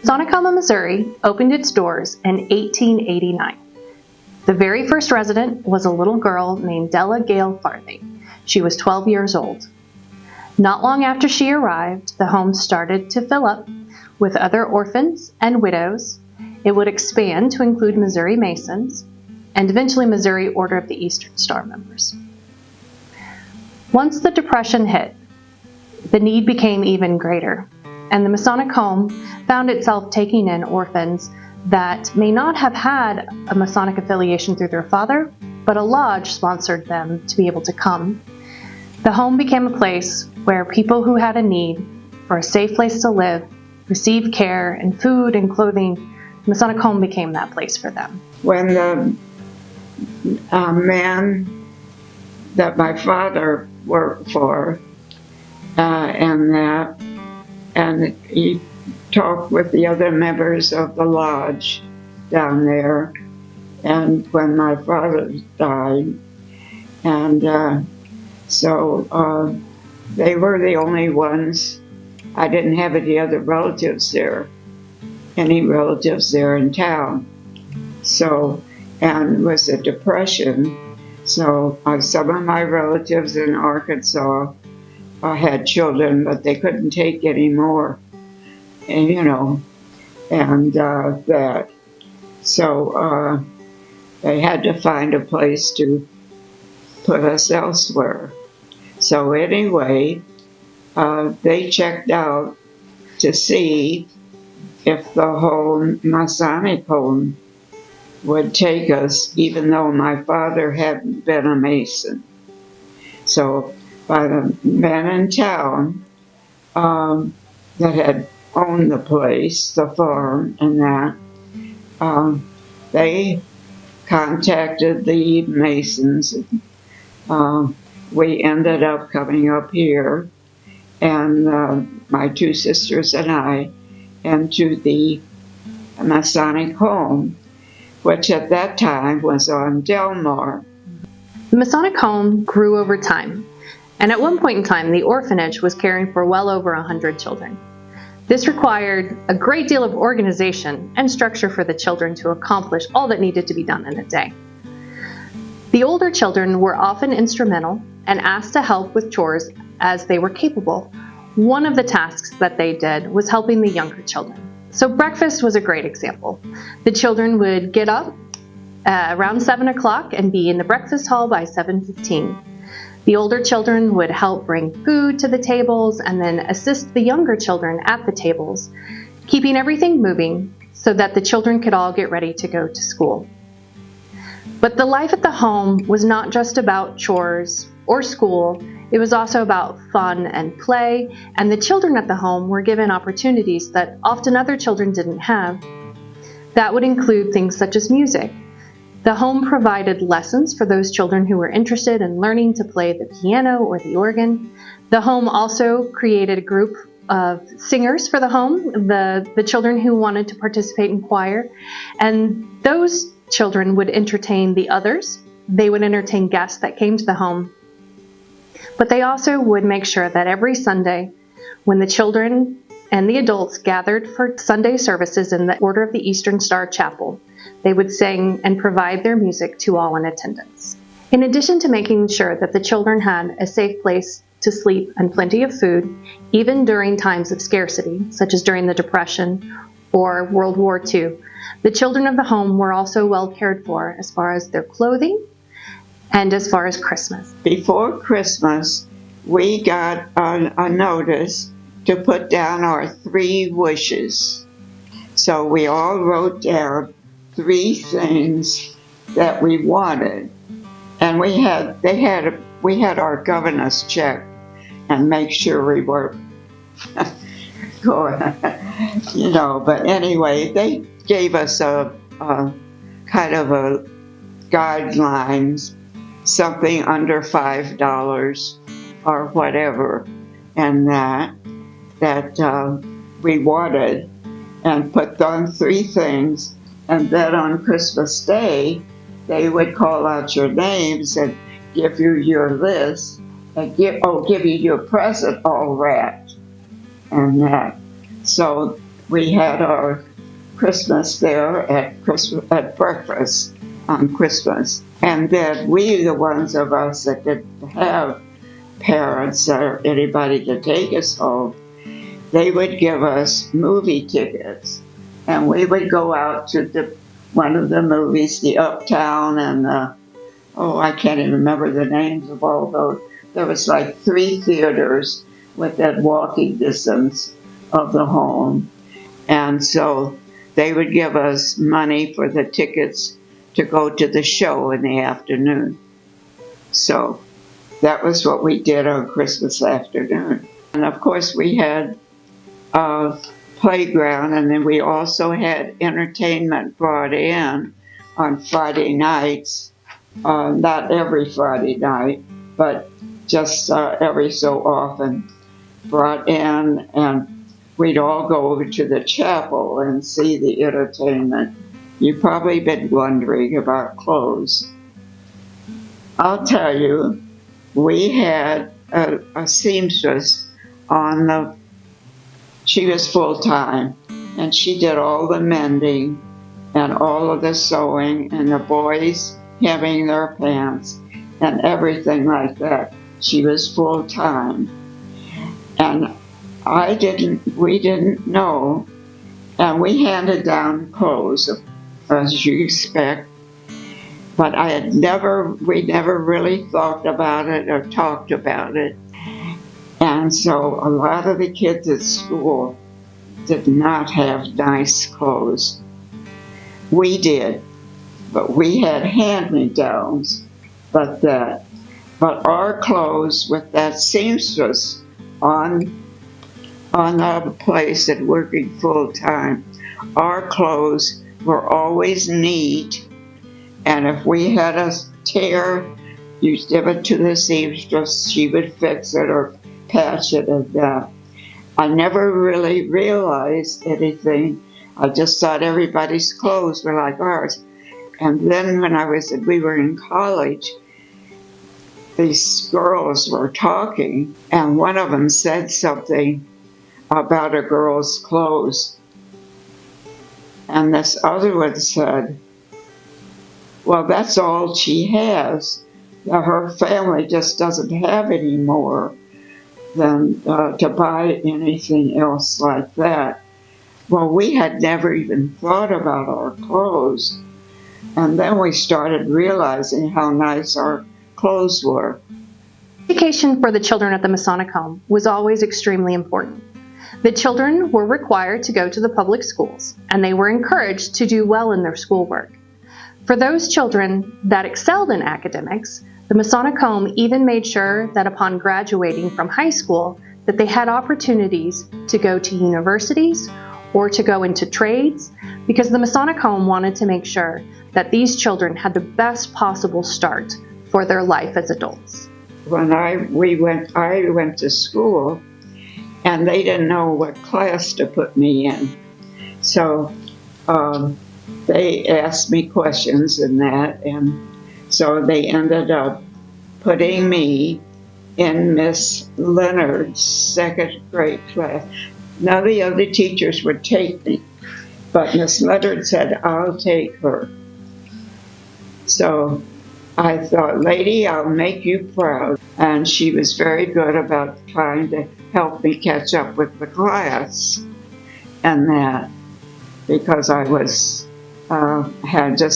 Masonic Home of Missouri opened its doors in 1889. The very first resident was a little girl named Della Gale Farthing. She was 12 years old. Not long after she arrived, the home started to fill up with other orphans and widows. It would expand to include Missouri Masons and eventually Missouri Order of the Eastern Star members. Once the Depression hit, the need became even greater, and the Masonic Home found itself taking in orphans that may not have had a Masonic affiliation through their father, but a lodge sponsored them to be able to come. The home became a place where people who had a need for a safe place to live, receive care and food and clothing, the Masonic Home became that place for them. When the man that my father worked for, and he talked with the other members of the lodge down there, and when my father died, and so they were the only ones. I didn't have any other relatives there, any relatives there in town. So, and it was a depression, so some of my relatives in Arkansas had children, but they couldn't take any more, and that. So they had to find a place to put us elsewhere. So anyway, they checked out to see if the whole Masonic Home would take us, even though my father hadn't been a Mason. So by the men in town that had owned the place, the farm, and that, they contacted the Masons. We ended up coming up here, and my two sisters and I, into the Masonic Home, which at that time was on Delmar. The Masonic Home grew over time, and at one point in time, the orphanage was caring for well over 100 children. This required a great deal of organization and structure for the children to accomplish all that needed to be done in a day. The older children were often instrumental and asked to help with chores as they were capable. One of the tasks that they did was helping the younger children. So breakfast was a great example. The children would get up around 7 o'clock and be in the breakfast hall by 7:15. The older children would help bring food to the tables and then assist the younger children at the tables, keeping everything moving so that the children could all get ready to go to school. But the life at the home was not just about chores or school. It was also about fun and play, and the children at the home were given opportunities that often other children didn't have. That would include things such as music. The home provided lessons for those children who were interested in learning to play the piano or the organ. The home also created a group of singers for the home, the children who wanted to participate in choir, and those children would entertain the others. They would entertain guests that came to the home. But they also would make sure that every Sunday, when the children and the adults gathered for Sunday services in the Order of the Eastern Star Chapel, they would sing and provide their music to all in attendance. In addition to making sure that the children had a safe place to sleep and plenty of food, even during times of scarcity, such as during the Depression or World War II, the children of the home were also well cared for as far as their clothing and as far as Christmas. Before Christmas, we got a notice to put down our 3 wishes. So we all wrote down 3 things that we wanted, and we had our governors check and make sure we were going, But anyway, they gave us a kind of a guidelines, something under $5 or whatever, and that we wanted, and put on 3 things. And then on Christmas Day, they would call out your names and give you your list, and give you your present all wrapped, and that. So We had our Christmas there at breakfast on Christmas. And then we, the ones of us that didn't have parents or anybody to take us home, they would give us movie tickets. And we would go out to one of the movies, the Uptown and I can't even remember the names of all those. There was like 3 theaters within walking distance of the home. And so they would give us money for the tickets to go to the show in the afternoon. So that was what we did on Christmas afternoon. And of course we had a playground, and then we also had entertainment brought in on Friday nights. Not every Friday night, but just every so often brought in, and we'd all go over to the chapel and see the entertainment. You've probably been wondering about clothes. I'll tell you, we had a seamstress she was full-time, and she did all the mending and all of the sewing, and the boys hemming their pants and everything like that. She was full-time. And we didn't know, and we handed down clothes, as you expect, but we never really thought about it or talked about it. And so a lot of the kids at school did not have nice clothes. We did, but we had hand-me-downs, but our clothes with that seamstress on our place and working full-time, our clothes were always neat, and if we had a tear, you give it to the seamstress, she would fix it or patch it and that. I never really realized anything. I just thought everybody's clothes were like ours. And then when we were in college, these girls were talking, and one of them said something about a girl's clothes. And this other one said, well, that's all she has. Her family just doesn't have any more than to buy anything else like that. Well, we had never even thought about our clothes. And then we started realizing how nice our clothes were. Education for the children at the Masonic Home was always extremely important. The children were required to go to the public schools, and they were encouraged to do well in their schoolwork. For those children that excelled in academics, the Masonic Home even made sure that upon graduating from high school, that they had opportunities to go to universities or to go into trades, because the Masonic Home wanted to make sure that these children had the best possible start for their life as adults. When I went to school, and they didn't know what class to put me in. So they asked me questions and that, and so they ended up putting me in Miss Leonard's 2nd grade class. None of the other teachers would take me, but Miss Leonard said, I'll take her. So I thought, lady, I'll make you proud. And she was very good about trying to help me catch up with the class and that, because I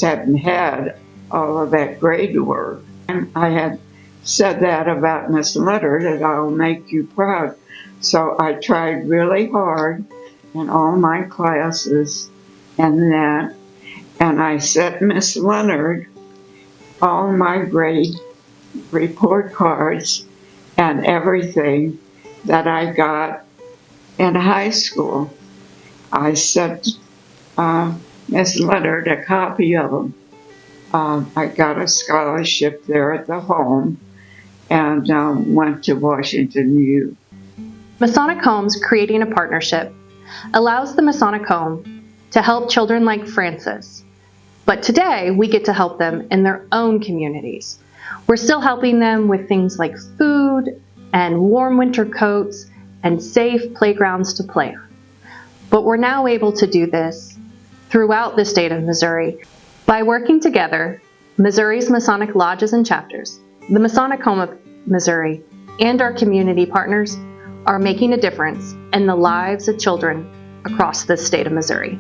hadn't had all of that grade work. And I had said that about Miss Leonard, that I'll make you proud. So I tried really hard in all my classes and that, and I sent Miss Leonard all my grade report cards and everything that I got in high school. I sent Miss Leonard a copy of them. I got a scholarship there at the home and went to Washington U. Masonic Home's creating a partnership allows the Masonic Home to help children like Francis. But today, we get to help them in their own communities. We're still helping them with things like food and warm winter coats and safe playgrounds to play on. But we're now able to do this throughout the state of Missouri by working together. Missouri's Masonic lodges and chapters, the Masonic Home of Missouri, and our community partners are making a difference in the lives of children across the state of Missouri.